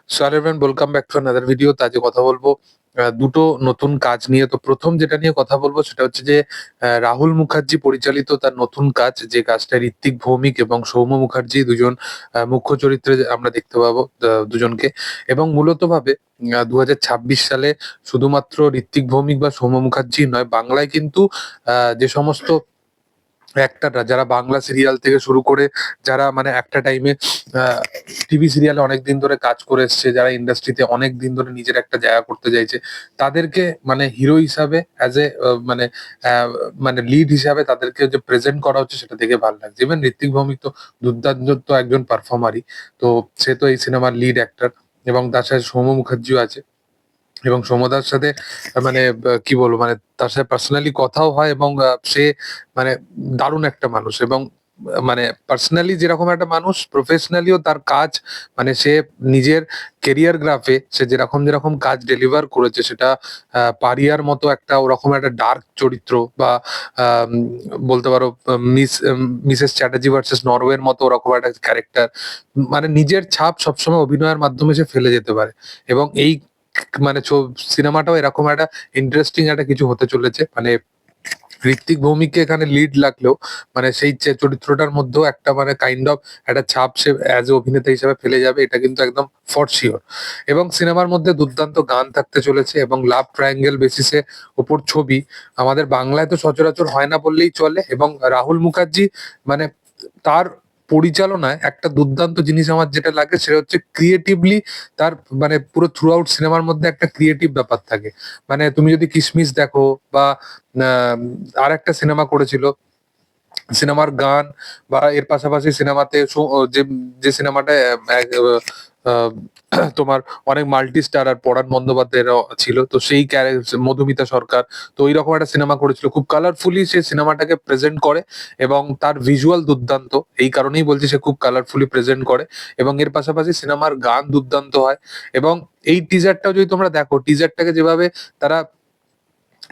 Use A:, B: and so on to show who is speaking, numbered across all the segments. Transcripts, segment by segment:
A: So hello everyone, welcome back to another video. তো আজকে কথা বলবো দুটো নতুন কাজ নিয়ে। তো প্রথম যেটা নিয়ে কথা বলবো সেটা হচ্ছে যে রাহুল মুখার্জি পরিচালিত তার নতুন কাজ, যে কাজটা ঋত্বিক ভৌমিক এবং সৌম্য মুখার্জি দুজন মুখ্য চরিত্রে আমরা দেখতে পাবো দুজনকে। এবং মূলত ভাবে 2026 সালে শুধুমাত্র ঋত্বিক ভৌমিক বা সৌম্য মুখার্জি নয়, বাংলায় কিন্তু যে সমস্ত অ্যাক্টররা যারা বাংলা সিরিয়াল থেকে শুরু করে যারা মানে একটা টাইমে টিভি সিরিয়ালে অনেকদিন ধরে কাজ করে এসছে, যারা ইন্ডাস্ট্রিতে অনেক দিন ধরে নিজের একটা জায়গা করতে চাইছে, তাদেরকে মানে হিরো হিসাবে অ্যাজ এ মানে মানে লিড হিসাবে তাদেরকে যে প্রেজেন্ট করা হচ্ছে সেটা দেখে ভালো লাগছে। ইভেন ঋত্বিক ভৌমিক তো দুর্দান্ত একজন পারফর্মারই, তো সে তো এই সিনেমার লিড অ্যাক্টর। এবং তার সাথে সৌম্য মুখার্জিও আছে, এবং সৌম্যদার সাথে মানে কি বলবো, মানে তার সাথে পার্সোনালি কথাও হয়, এবং সে মানে দারুণ একটা মানুষ। এবং মানে পার্সোনালি যেরকম একটা মানুষ, প্রফেশনালিও তার কাজ, মানে সে নিজের কেরিয়ার গ্রাফে সে যেরকম যেরকম কাজ ডেলিভার করেছে, সেটা পারিয়ার মতো একটা ওরকম একটা ডার্ক চরিত্র, বা আম, বলতে পারো মিসেস চ্যাটার্জি ভার্সেস নরওয়ের মতো ওরকম একটা ক্যারেক্টার, মানে নিজের ছাপ সবসময় অভিনয়ের মাধ্যমে সে ফেলে যেতে পারে। এবং এই মানে সিনেমাটাও এরকম একটা ইন্টারেস্টিং একটা কিছু হতে চলেছে। মানে ঋত্বিক ভৌমিককে এখানে লিড লাগলেও মানে সেই চরিত্রটার মধ্যেও একটা মানে কাইন্ড অফ একটা ছাপ সে অ্যাজ এ অভিনেতা হিসেবে ফেলে যাবে, এটা কিন্তু একদম ফর শিওর। এবং সিনেমার মধ্যে দুর্দান্ত গান থাকতে চলেছে, এবং লাভ ট্রায়াঙ্গেল বেসিসে ওপর ছবি আমাদের বাংলায় তো সচরাচর হয় না বললেই চলে। এবং রাহুল মুখার্জি মানে তার পরিচালনায় একটা দুর্দান্ত জিনিস আমার যেটা লাগে সেটা হচ্ছে ক্রিয়েটিভলি তার মানে পুরো থ্রু আউট সিনেমার মধ্যে একটা ক্রিয়েটিভ ব্যাপার থাকে। মানে তুমি যদি কিশমিশ দেখো, বা আর একটা সিনেমা করেছিল, সিনেমার গান বা এর পাশাপাশি সিনেমাতে যে যে সিনেমাটা আহ, তোমার অনেক মাল্টি স্টার আর পরাণ বন্দ্যোপাধ্যায়েরও ছিল, তো সেই মধুমিতা সরকার, তো ওই রকম একটা সিনেমা করেছিল, খুব কালারফুলি সে সিনেমাটাকে প্রেজেন্ট করে। এবং তার ভিজুয়াল দুর্দান্ত, এই কারণেই বলছি সে খুব কালারফুলি প্রেজেন্ট করে। এবং এর পাশাপাশি সিনেমার গান দুর্দান্ত হয়। এবং এই টিজারটাও যদি তোমরা দেখো, টিজারটাকে যেভাবে তারা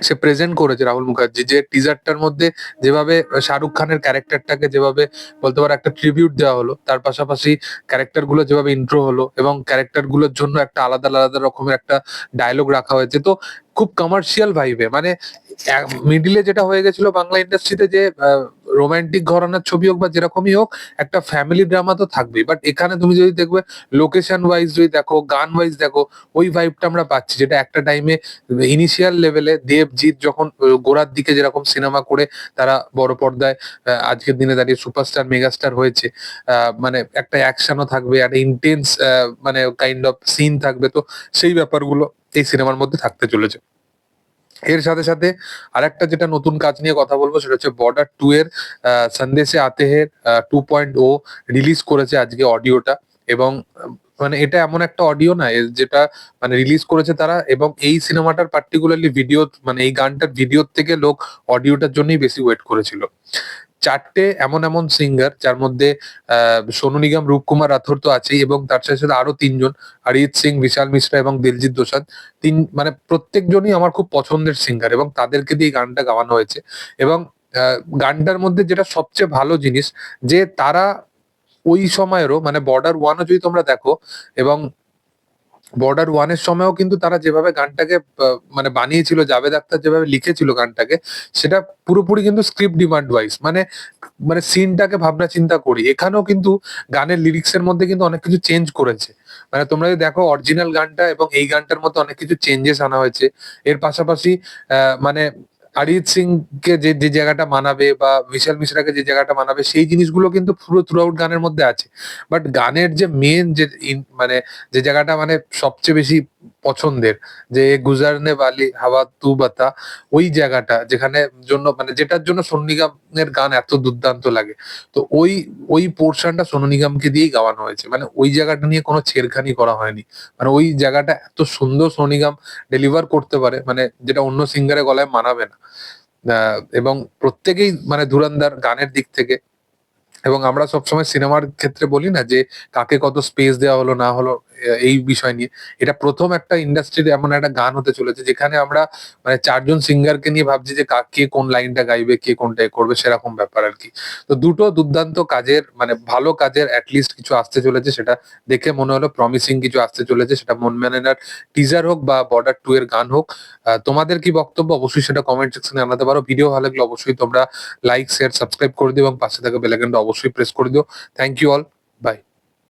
A: সে প্রেজেন্ট করেছে রাহুল মুখার্জি, যে টিজারটার মধ্যে যেভাবে শাহরুখ খানের ক্যারেক্টারটাকে যেভাবে বলতে পারো একটা ট্রিবিউট দেওয়া হলো, তার পাশাপাশি ক্যারেক্টার গুলো যেভাবে ইন্ট্রো হলো, এবং ক্যারেক্টার গুলোর জন্য একটা আলাদা আলাদা রকমের একটা ডায়লগ রাখা হয়েছে, তো খুব কমার্শিয়াল ভাইবে। মানে মিডিলে যেটা হয়ে গেছিল বাংলা ইন্ডাস্ট্রিতে, যে রোমান্টিক ঘরানার ছবি হোক বা যেরকমই হোক, একটা ফ্যামিলি ড্রামা তো থাকবেই, বাট এখানে তুমি যদি দেখবে লোকেশন ওয়াইজ যদি দেখো, গান ওয়াইজ দেখো, ওই ভাইবটা আমরা পাচ্ছি, যেটা একটা টাইমে ইনিশিয়াল লেভেলে দেবজিৎ যখন গোড়ার দিকে যেরকম সিনেমা করে তারা বড় পর্দায় আজকের দিনে দাঁড়িয়ে সুপারস্টার মেগাস্টার হয়েছে। মানে একটা অ্যাকশনও থাকবে, একটা ইন্টেন্স মানে কাইন্ড অফ সিন থাকবে, তো সেই ব্যাপারগুলো এই সিনেমার মধ্যে থাকতে চলেছে। এর সাথে সাথে আরেকটা যেটা নতুন কাজ নিয়ে কথা বলবো সেটা হচ্ছে বর্ডার 2 এর সন্দেশে আতে হে 2.0 রিলিজ করেছে আজকে অডিওটা। এবং মানে এটা এমন একটা অডিও না যেটা মানে রিলিজ করেছে তারা, এবং এই সিনেমাটার পার্টিকুলারলি ভিডিও, মানে এই গানটার ভিডিওর থেকে লোক অডিওটার জন্যই বেশি ওয়েট করেছিল। চারটে এমন এমন সিঙ্গার, যার মধ্যে সোনু নিগম, রূপকুমার রাথোর তো আছেই, এবং তার সাথে সাথে আরো তিনজন, অরিজিৎ সিং, বিশাল মিশ্রা এবং দিলজিৎ দোসাঞ্জ। মানে প্রত্যেকজনই আমার খুব পছন্দের সিঙ্গার, এবং তাদেরকে দিয়ে গানটা গাওয়ানো হয়েছে। এবং গানটার মধ্যে যেটা সবচেয়ে ভালো জিনিস, যে তারা ওই সময়েরও মানে বর্ডার ওয়ানও যদি তোমরা দেখো, এবং বর্ডার ওয়ানের সময়ও কিন্তু তারা যেভাবে গানটাকে মানে বানিয়েছিল, জাভেদ আখতার যেভাবে লিখেছিল গানটাকে, সেটা পুরোপুরি কিন্তু স্ক্রিপ্ট ডিমান্ড ওয়াইজ, মানে মানে সিনটাকে ভাবনা চিন্তা করি। এখানেও কিন্তু গানের লিরিক্স এর মধ্যে কিন্তু অনেক কিছু চেঞ্জ করেছে। মানে তোমরা যদি দেখো অরিজিনাল গানটা এবং এই গানটার মধ্যে অনেক কিছু চেঞ্জেস আনা হয়েছে। এর পাশাপাশি মানে অরিজিৎ সিং কে যে যে জায়গাটা মানাবে, বা বিশাল মিশ্রাকে যে জায়গাটা মানাবে, সেই জিনিসগুলো কিন্তু পুরো থ্রু আউট গানের মধ্যে আছে। বাট গানের যে মেন যে মানে যে জায়গাটা মানে সবচেয়ে বেশি পছন্দের, যে গুজারনে বালি হাওয়া তু বাতা, ওই জায়গাটা যেখানে জন্য মানে যেটার জন্য সোনু নিগমের গান এত দুর্দান্ত লাগে, তো ওই ওই পোর্শনটা সোনু নিগমকে দিয়েই গাওয়ানো হয়েছে। মানে ওই জায়গাটা নিয়ে কোনো ছেড়খানি করা হয়নি। মানে ওই জায়গাটা এত সুন্দর সোনু নিগম ডেলিভার করতে পারে, মানে যেটা অন্য সিঙ্গারের গলায় মানাবে না। এবং প্রত্যেকেই মানে ধুরন্ধর গানের দিক থেকে। এবং আমরা সবসময় সিনেমার ক্ষেত্রে বলি না যে কাকে কত স্পেস দেওয়া হলো না হলো, এই বিষয় নিয়ে। এটা প্রথম একটা ইন্ডাস্ট্রির এমন একটা গান হতে চলেছে যেখানে আমরা মানে ৪ জন সিঙ্গারকে নিয়ে ভাবছি যে কে কোন লাইনটা গাইবে, কে কোনটা করবে সেরকম ব্যাপার আরকি। তো দুটো দুর্দান্ত কাজের মানে ভালো কাজের এট লিস্ট কিছু আসতে চলেছে, সেটা দেখে মনে হলো প্রমিসিং কিছু আসতে চলেছে। সেটা মন মানেনার টিজার হোক বা বর্ডার 2 এর গান হোক। তোমাদের কি বক্তব্য অবশ্যই সেটা কমেন্ট সেকশনে জানাতে পারো। ভিডিও ভালো লাগলে অবশ্যই তোমরা লাইক, শেয়ার, সাবস্ক্রাইব করে দিও এবং পাশে থাকা বেল আইকনটা অবশ্যই প্রেস করে দিও। Thank you all. বাই।